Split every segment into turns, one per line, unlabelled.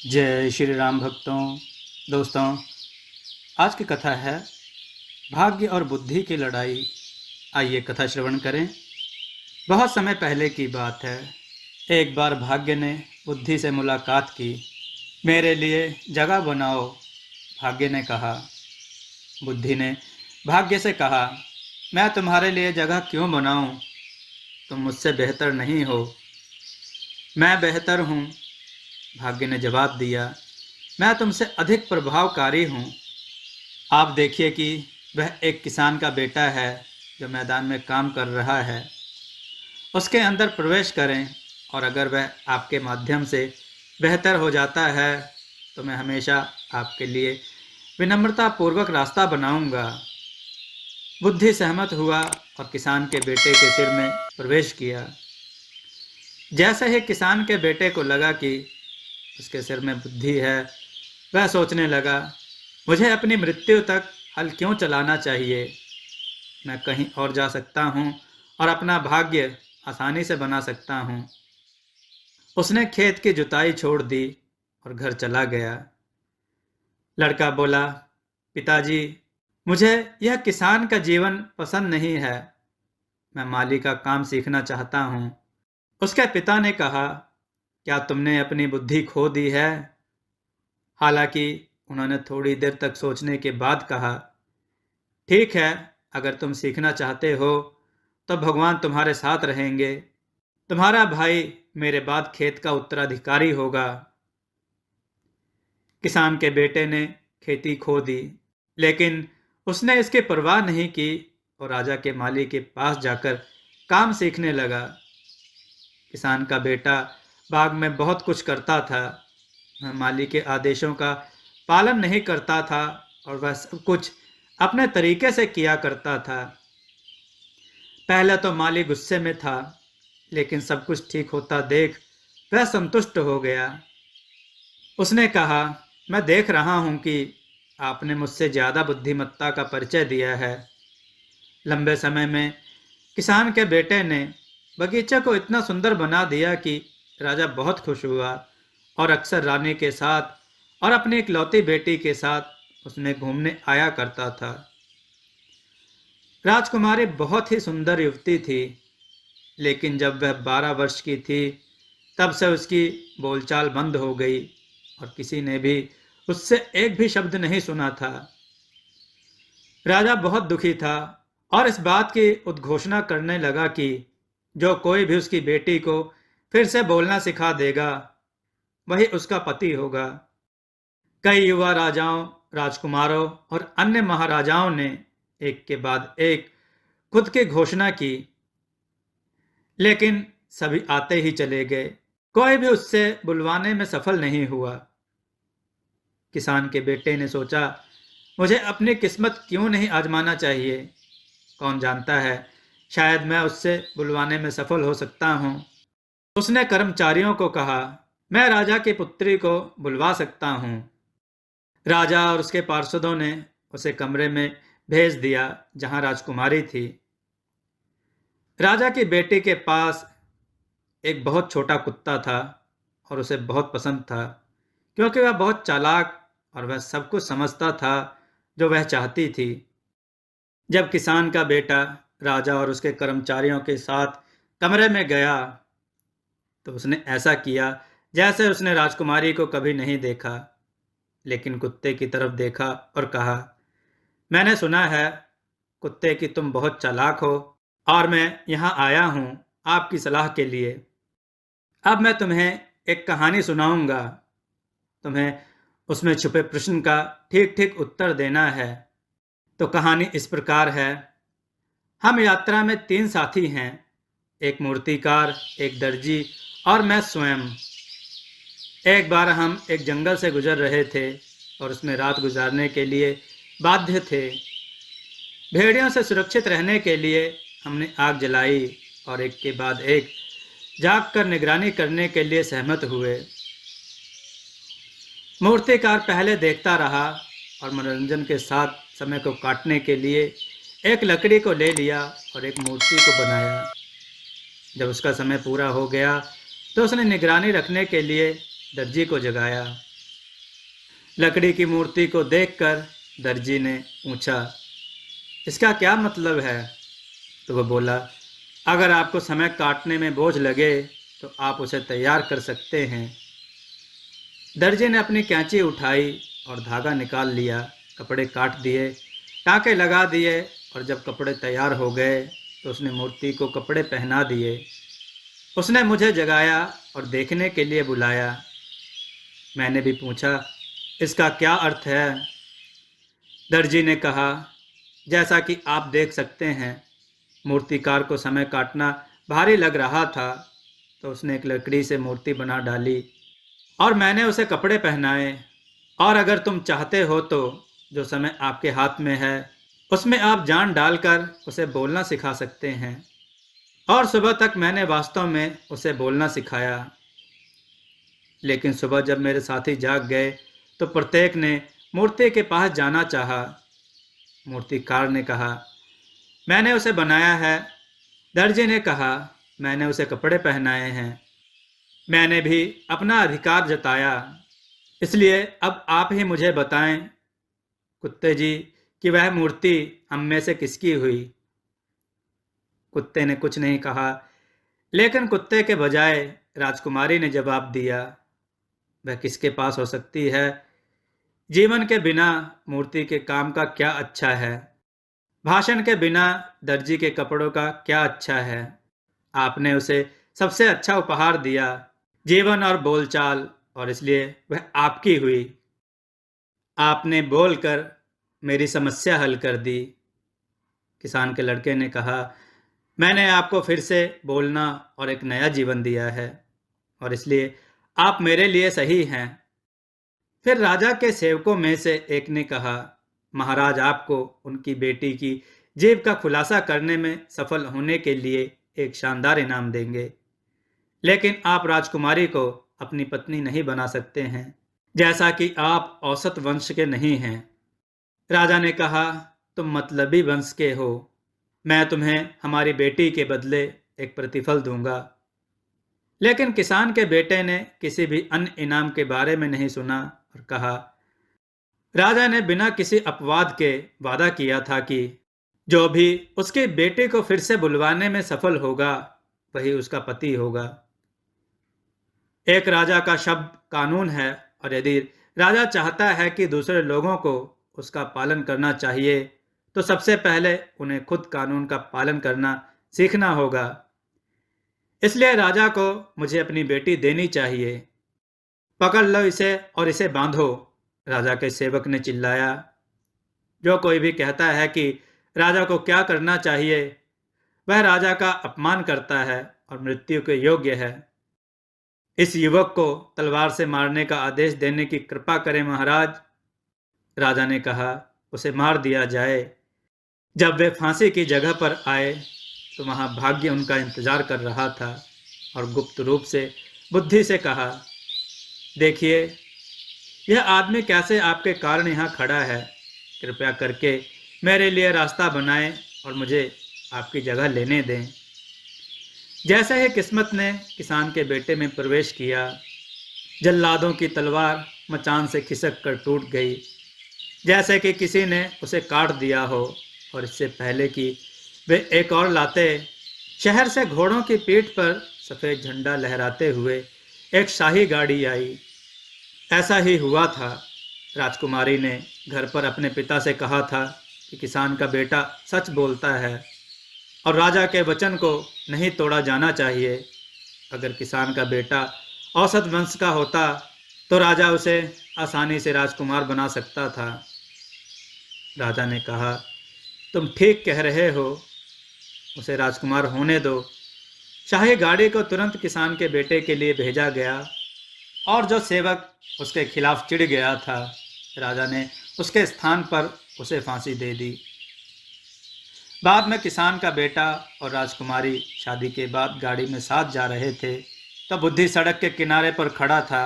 जय श्री राम भक्तों। दोस्तों, आज की कथा है भाग्य और बुद्धि की लड़ाई। आइए कथा श्रवण करें। बहुत समय पहले की बात है। एक बार भाग्य ने बुद्धि से मुलाकात की। मेरे लिए जगह बनाओ, भाग्य ने कहा। बुद्धि ने भाग्य से कहा, मैं तुम्हारे लिए जगह क्यों बनाऊं? तुम मुझसे बेहतर नहीं हो। मैं बेहतर हूँ, भाग्य ने जवाब दिया। मैं तुमसे अधिक प्रभावकारी हूँ। आप देखिए कि वह एक किसान का बेटा है जो मैदान में काम कर रहा है। उसके अंदर प्रवेश करें और अगर वह आपके माध्यम से बेहतर हो जाता है तो मैं हमेशा आपके लिए विनम्रतापूर्वक रास्ता बनाऊंगा। बुद्धि सहमत हुआ और किसान के बेटे के सिर में प्रवेश किया। जैसे ही किसान के बेटे को लगा कि उसके सिर में बुद्धि है, वह सोचने लगा, मुझे अपनी मृत्यु तक हल क्यों चलाना चाहिए? मैं कहीं और जा सकता हूँ और अपना भाग्य आसानी से बना सकता हूँ। उसने खेत की जुताई छोड़ दी और घर चला गया। लड़का बोला, पिताजी, मुझे यह किसान का जीवन पसंद नहीं है। मैं माली का काम सीखना चाहता हूँ। उसके पिता ने कहा, क्या तुमने अपनी बुद्धि खो दी है? हालांकि उन्होंने थोड़ी देर तक सोचने के बाद कहा, ठीक है, अगर तुम सीखना चाहते हो तो भगवान तुम्हारे साथ रहेंगे। तुम्हारा भाई मेरे बाद खेत का उत्तराधिकारी होगा। किसान के बेटे ने खेती खो दी, लेकिन उसने इसकी परवाह नहीं की और राजा के माली के पास जाकर काम सीखने लगा। किसान का बेटा बाग में बहुत कुछ करता था। वह माली के आदेशों का पालन नहीं करता था और वह सब कुछ अपने तरीके से किया करता था। पहले तो माली गुस्से में था, लेकिन सब कुछ ठीक होता देख वह संतुष्ट हो गया। उसने कहा, मैं देख रहा हूं कि आपने मुझसे ज्यादा बुद्धिमत्ता का परिचय दिया है। लंबे समय में किसान के बेटे ने बगीचे को इतना सुंदर बना दिया कि राजा बहुत खुश हुआ और अक्सर रानी के साथ और अपनी इकलौती बेटी के साथ उसमें घूमने आया करता था। राजकुमारी बहुत ही सुंदर युवती थी, लेकिन जब वह 12 वर्ष की थी तब से उसकी बोलचाल बंद हो गई और किसी ने भी उससे एक भी शब्द नहीं सुना था। राजा बहुत दुखी था और इस बात की उद्घोषणा करने लगा कि जो कोई भी उसकी बेटी को फिर से बोलना सिखा देगा वही उसका पति होगा। कई युवा राजाओं, राजकुमारों और अन्य महाराजाओं ने एक के बाद एक खुद की घोषणा की, लेकिन सभी आते ही चले गए। कोई भी उससे बुलवाने में सफल नहीं हुआ। किसान के बेटे ने सोचा, मुझे अपनी किस्मत क्यों नहीं आजमाना चाहिए? कौन जानता है, शायद मैं उससे बुलवाने में सफल हो सकता हूँ। उसने कर्मचारियों को कहा, मैं राजा की पुत्री को बुलवा सकता हूँ। राजा और उसके पार्षदों ने उसे कमरे में भेज दिया जहां राजकुमारी थी। राजा की बेटी के पास एक बहुत छोटा कुत्ता था और उसे बहुत पसंद था, क्योंकि वह बहुत चालाक और वह सब कुछ समझता था जो वह चाहती थी। जब किसान का बेटा राजा और उसके कर्मचारियों के साथ कमरे में गया तो उसने ऐसा किया जैसे उसने राजकुमारी को कभी नहीं देखा, लेकिन कुत्ते की तरफ देखा और कहा, मैंने सुना है कुत्ते कि तुम बहुत चालाक हो और मैं यहां आया हूं आपकी सलाह के लिए। अब मैं तुम्हें एक कहानी सुनाऊंगा। तुम्हें उसमें छुपे प्रश्न का ठीक ठीक उत्तर देना है। तो कहानी इस प्रकार है। हम यात्रा में 3 साथी हैं, एक मूर्तिकार, एक दर्जी और मैं स्वयं। एक बार हम एक जंगल से गुजर रहे थे और उसमें रात गुजारने के लिए बाध्य थे। भेड़ियों से सुरक्षित रहने के लिए हमने आग जलाई और एक के बाद एक जाग कर निगरानी करने के लिए सहमत हुए। मूर्तिकार पहले देखता रहा और मनोरंजन के साथ समय को काटने के लिए एक लकड़ी को ले लिया और एक मूर्ति को बनाया। जब उसका समय पूरा हो गया तो उसने निगरानी रखने के लिए दर्जी को जगाया। लकड़ी की मूर्ति को देखकर दर्जी ने पूछा, इसका क्या मतलब है? तो वह बोला, अगर आपको समय काटने में बोझ लगे तो आप उसे तैयार कर सकते हैं। दर्जी ने अपनी कैंची उठाई और धागा निकाल लिया, कपड़े काट दिए, टाँके लगा दिए और जब कपड़े तैयार हो गए तो उसने मूर्ति को कपड़े पहना दिए। उसने मुझे जगाया और देखने के लिए बुलाया। मैंने भी पूछा, इसका क्या अर्थ है? दर्जी ने कहा, जैसा कि आप देख सकते हैं, मूर्तिकार को समय काटना भारी लग रहा था तो उसने एक लकड़ी से मूर्ति बना डाली और मैंने उसे कपड़े पहनाए। और अगर तुम चाहते हो तो जो समय आपके हाथ में है उसमें आप जान डालकर उसे बोलना सिखा सकते हैं। और सुबह तक मैंने वास्तव में उसे बोलना सिखाया, लेकिन सुबह जब मेरे साथी जाग गए तो प्रत्येक ने मूर्ति के पास जाना चाहा। मूर्तिकार ने कहा, मैंने उसे बनाया है। दर्जी ने कहा, मैंने उसे कपड़े पहनाए हैं। मैंने भी अपना अधिकार जताया। इसलिए अब आप ही मुझे बताएं, कुत्ते जी, कि वह मूर्ति हम में से किसकी हुई? कुत्ते ने कुछ नहीं कहा, लेकिन कुत्ते के बजाय राजकुमारी ने जवाब दिया, वह किसके पास हो सकती है? जीवन के बिना मूर्ति के काम का क्या अच्छा है? भाषण के बिना दर्जी के कपड़ों का क्या अच्छा है? आपने उसे सबसे अच्छा उपहार दिया, जीवन और बोलचाल, और इसलिए वह आपकी हुई। आपने बोलकर मेरी समस्या हल कर दी। किसान के लड़के ने कहा, मैंने आपको फिर से बोलना और एक नया जीवन दिया है और इसलिए आप मेरे लिए सही हैं। फिर राजा के सेवकों में से एक ने कहा, महाराज आपको उनकी बेटी की जेब का खुलासा करने में सफल होने के लिए एक शानदार इनाम देंगे, लेकिन आप राजकुमारी को अपनी पत्नी नहीं बना सकते हैं, जैसा कि आप औसत वंश के नहीं हैं। राजा ने कहा, तुम मतलबी वंश के हो। मैं तुम्हें हमारी बेटी के बदले एक प्रतिफल दूंगा। लेकिन किसान के बेटे ने किसी भी अन्य इनाम के बारे में नहीं सुना और कहा, राजा ने बिना किसी अपवाद के वादा किया था कि जो भी उसके बेटे को फिर से बुलवाने में सफल होगा वही उसका पति होगा। एक राजा का शब्द कानून है और यदि राजा चाहता है कि दूसरे लोगों को उसका पालन करना चाहिए तो सबसे पहले उन्हें खुद कानून का पालन करना सीखना होगा। इसलिए राजा को मुझे अपनी बेटी देनी चाहिए। पकड़ लो इसे और इसे बांधो, राजा के सेवक ने चिल्लाया। जो कोई भी कहता है कि राजा को क्या करना चाहिए वह राजा का अपमान करता है और मृत्यु के योग्य है। इस युवक को तलवार से मारने का आदेश देने की कृपा करें महाराज। राजा ने कहा, उसे मार दिया जाए। जब वे फांसी की जगह पर आए तो वहां भाग्य उनका इंतजार कर रहा था और गुप्त रूप से बुद्धि से कहा, देखिए यह आदमी कैसे आपके कारण यहाँ खड़ा है। कृपया करके मेरे लिए रास्ता बनाएं और मुझे आपकी जगह लेने दें। जैसे ही किस्मत ने किसान के बेटे में प्रवेश किया, जल्लादों की तलवार मचान से खिसक कर टूट गई, जैसे कि किसी ने उसे काट दिया हो। और इससे पहले कि वे एक और लाते, शहर से घोड़ों की पीठ पर सफ़ेद झंडा लहराते हुए एक शाही गाड़ी आई। ऐसा ही हुआ था। राजकुमारी ने घर पर अपने पिता से कहा था कि किसान का बेटा सच बोलता है और राजा के वचन को नहीं तोड़ा जाना चाहिए। अगर किसान का बेटा औसत वंश का होता तो राजा उसे आसानी से राजकुमार बना सकता था। राजा ने कहा, तुम ठीक कह रहे हो, उसे राजकुमार होने दो। शाही गाड़ी को तुरंत किसान के बेटे के लिए भेजा गया और जो सेवक उसके खिलाफ चिढ़ गया था, राजा ने उसके स्थान पर उसे फांसी दे दी। बाद में किसान का बेटा और राजकुमारी शादी के बाद गाड़ी में साथ जा रहे थे तो बुद्धि सड़क के किनारे पर खड़ा था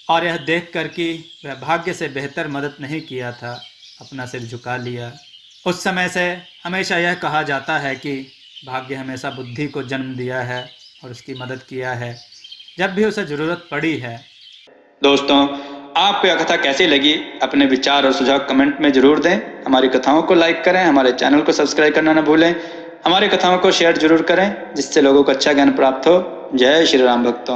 और यह देखकर कि वह भाग्य से बेहतर मदद नहीं किया था, अपना सिर झुका लिया। उस समय से हमेशा यह कहा जाता है कि भाग्य हमेशा बुद्धि को जन्म दिया है और उसकी मदद किया है जब भी उसे ज़रूरत पड़ी है। दोस्तों, आपको यह कथा कैसी लगी अपने विचार और सुझाव कमेंट में जरूर दें। हमारी कथाओं को लाइक करें, हमारे चैनल को सब्सक्राइब करना न भूलें। हमारी कथाओं को शेयर जरूर करें जिससे लोगों को अच्छा ज्ञान प्राप्त हो। जय श्री राम भक्तों।